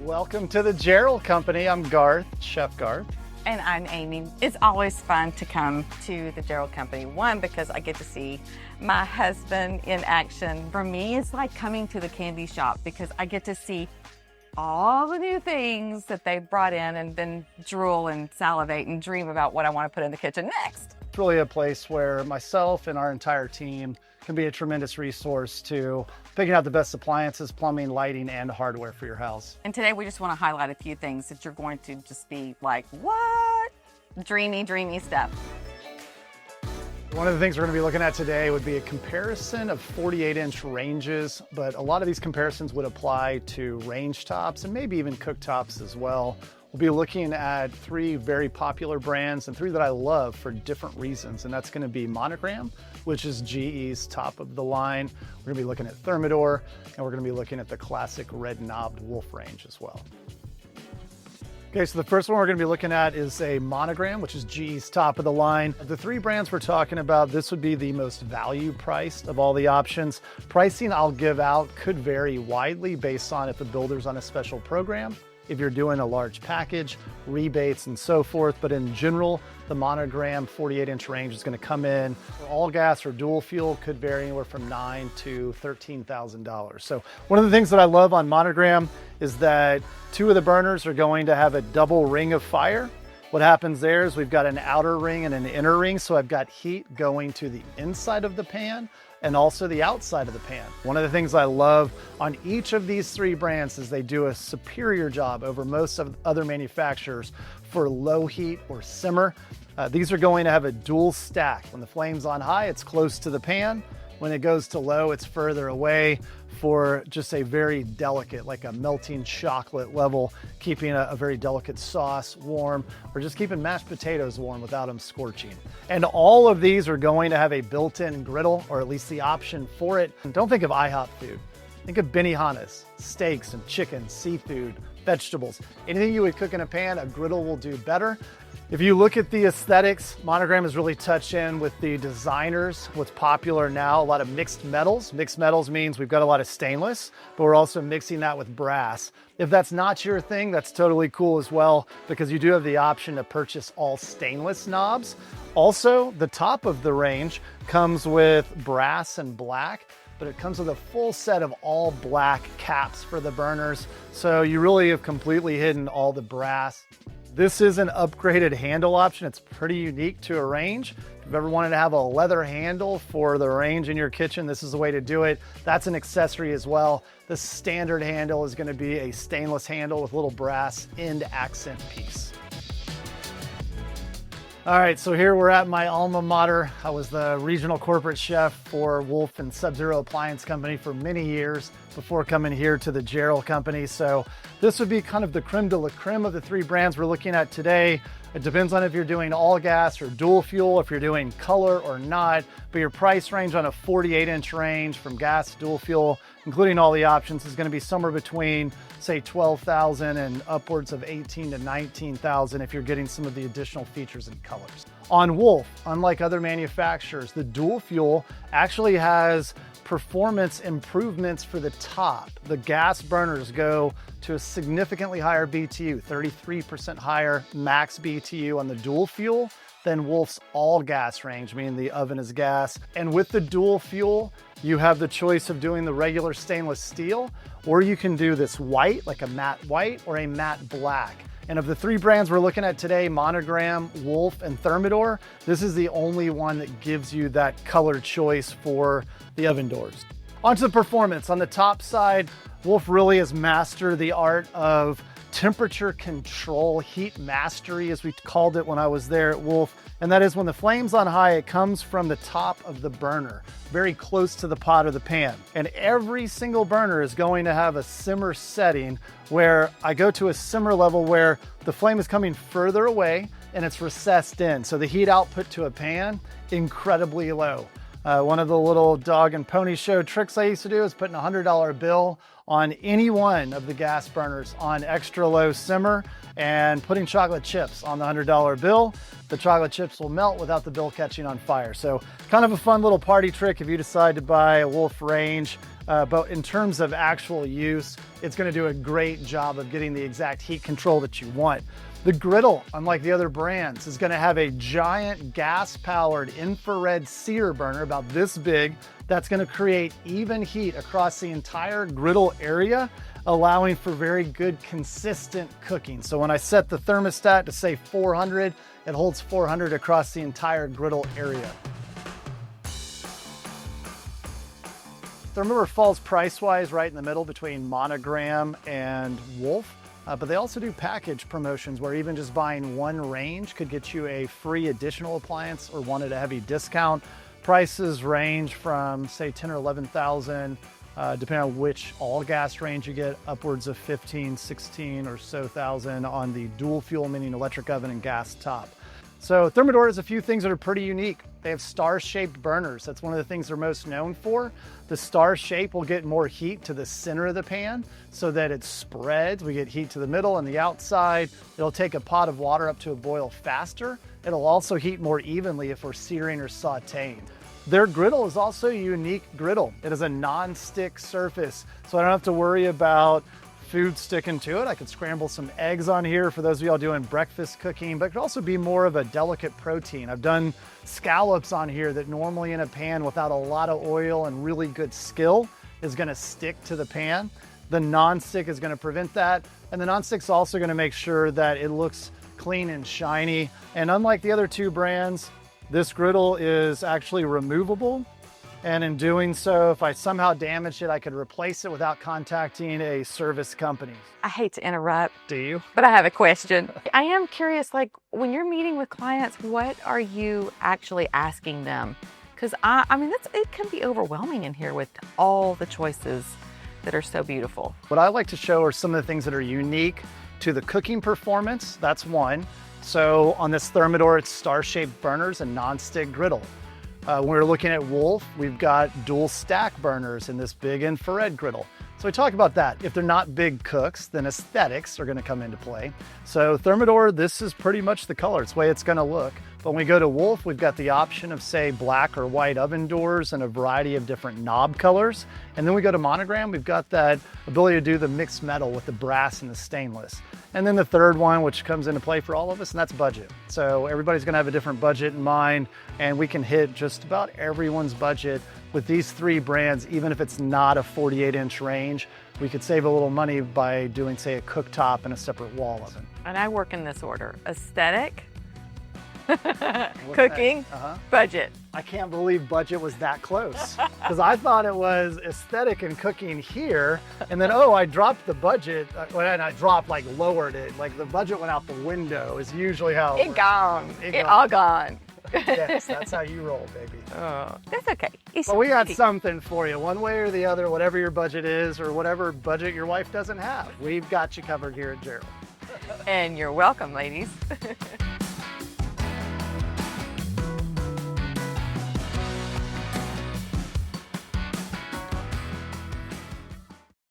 Welcome to the Jarrell Company. I'm Garth, Chef Garth. And I'm Amy. It's always fun to come to the Jarrell Company. One, because I get to see my husband in action. For me, it's like coming to the candy shop because I get to see all the new things that they've brought in and then drool and salivate and dream about what I want to put in the kitchen next. It's really a place where myself and our entire team can be a tremendous resource to picking out the best appliances, plumbing, lighting, and hardware for your house. And today we just want to highlight a few things that you're going to just be like, what? Dreamy, dreamy stuff. One of the things we're going to be looking at today would be a comparison of 48-inch ranges, but a lot of these comparisons would apply to range tops and maybe even cooktops as well. We'll be looking at three very popular brands and three that I love for different reasons, and that's going to be Monogram, which is GE's top of the line. We're going to be looking at Thermador, and we're going to be looking at the classic red knobbed Wolf range as well. Okay, so the first one we're going to be looking at is a Monogram, which is GE's top of the line. Of the three brands we're talking about, this would be the most value priced of all the options. Pricing I'll give out could vary widely based on if the builder's on a special program, if you're doing a large package, rebates, and so forth. But in general, the Monogram 48-inch range is going to come in for all gas or dual fuel, could vary anywhere from $9,000 to $13,000. So one of the things that I love on Monogram is that two of the burners are going to have a double ring of fire. What happens there is we've got an outer ring and an inner ring, so I've got heat going to the inside of the pan and also the outside of the pan. One of the things I love on each of these three brands is they do a superior job over most of other manufacturers for low heat or simmer. These are going to have a dual stack. When the flame's on high, it's close to the pan. When it goes to low, it's further away for just a very delicate, like a melting chocolate level, keeping a very delicate sauce warm, or just keeping mashed potatoes warm without them scorching. And all of these are going to have a built-in griddle, or at least the option for it. And don't think of IHOP food. Think of Benihana's, steaks and chicken, seafood, vegetables. Anything you would cook in a pan, a griddle will do better. If you look at the aesthetics, Monogram has really touched in with the designers. What's popular now, a lot of mixed metals. Mixed metals means we've got a lot of stainless, but we're also mixing that with brass. If that's not your thing, that's totally cool as well, because you do have the option to purchase all stainless knobs. Also, the top of the range comes with brass and black, but it comes with a full set of all black caps for the burners. So you really have completely hidden all the brass. This is an upgraded handle option. It's pretty unique to a range. If you've ever wanted to have a leather handle for the range in your kitchen, this is the way to do it. That's an accessory as well. The standard handle is going to be a stainless handle with a little brass end accent piece. All right, so here we're at my alma mater. I was the regional corporate chef for Wolf and Sub-Zero Appliance Company for many years before coming here to the Jarrell Company. So this would be kind of the creme de la creme of the three brands we're looking at today. It depends on if you're doing all gas or dual fuel, if you're doing color or not, but your price range on a 48-inch range from gas to dual fuel, including all the options, is going to be somewhere between, say, $12,000 and upwards of $18,000 to $19,000 if you're getting some of the additional features and colors. On Wolf, unlike other manufacturers, the dual fuel actually has performance improvements for the top. The gas burners go to a significantly higher BTU, 33% higher max BTU on the dual fuel than Wolf's all gas range, meaning the oven is gas. And with the dual fuel, you have the choice of doing the regular stainless steel, or you can do this white, like a matte white or a matte black. And of the three brands we're looking at today, Monogram, Wolf, and Thermador, this is the only one that gives you that color choice for the oven doors. Onto the performance. On the top side, Wolf really has mastered the art of temperature control, heat mastery, as we called it when I was there at Wolf. And that is when the flame's on high, it comes from the top of the burner, very close to the pot or the pan. And every single burner is going to have a simmer setting where I go to a simmer level where the flame is coming further away and it's recessed in. So the heat output to a pan, incredibly low. One of the little dog and pony show tricks I used to do is putting a $100 bill on any one of the gas burners on extra low simmer and putting chocolate chips on the $100 bill. The chocolate chips will melt without the bill catching on fire. So kind of a fun little party trick if you decide to buy a Wolf range. But in terms of actual use, it's going to do a great job of getting the exact heat control that you want. The griddle, unlike the other brands, is going to have a giant gas-powered infrared sear burner about this big that's going to create even heat across the entire griddle area, allowing for very good consistent cooking. So when I set the thermostat to say 400, it holds 400 across the entire griddle area. Thermador falls price-wise right in the middle between Monogram and Wolf. But they also do package promotions where even just buying one range could get you a free additional appliance or one at a heavy discount. Prices range from say 10 or 11,000, depending on which all gas range you get, upwards of 15, 16 or so thousand on the dual fuel, meaning electric oven and gas top. So Thermador has a few things that are pretty unique. They have star-shaped burners. That's one of the things they're most known for. The star shape will get more heat to the center of the pan so that it spreads. We get heat to the middle and the outside. It'll take a pot of water up to a boil faster. It'll also heat more evenly if we're searing or sauteing. Their griddle is also a unique griddle. It is a non-stick surface, so I don't have to worry about food sticking to it. I could scramble some eggs on here for those of y'all doing breakfast cooking, but it could also be more of a delicate protein. I've done scallops on here that normally in a pan without a lot of oil and really good skill is gonna stick to the pan. The non-stick is gonna prevent that. And the non-stick's also gonna make sure that it looks clean and shiny. And unlike the other two brands, this griddle is actually removable. And in doing so, if I somehow damaged it, I could replace it without contacting a service company. I hate to interrupt. Do you? But I have a question. I am curious, like when you're meeting with clients, what are you actually asking them? Because I mean, it can be overwhelming in here with all the choices that are so beautiful. What I like to show are some of the things that are unique to the cooking performance. That's one. So on this Thermador, it's star-shaped burners and non-stick griddle. When we're looking at Wolf, we've got dual stack burners in this big infrared griddle. So we talk about that. If they're not big cooks, then aesthetics are gonna come into play. So Thermador, this is pretty much the color. It's the way it's gonna look. But when we go to Wolf, we've got the option of say black or white oven doors and a variety of different knob colors. And then we go to Monogram, we've got that ability to do the mixed metal with the brass and the stainless. And then the third one, which comes into play for all of us, and that's budget. So everybody's gonna have a different budget in mind, and we can hit just about everyone's budget with these three brands. Even if it's not a 48-inch range, we could save a little money by doing, say, a cooktop and a separate wall oven. And I work in this order: aesthetic, cooking, budget. I can't believe budget was that close, because I thought it was aesthetic and cooking here, and then, oh, I dropped the budget, and I dropped, like, lowered it. Like, the budget went out the window is usually how it gone. It all gone. Yes, that's how you roll, baby. Oh, that's okay. But we got something for you, one way or the other, whatever your budget is, or whatever budget your wife doesn't have. We've got you covered here at Jarrell. And you're welcome, ladies.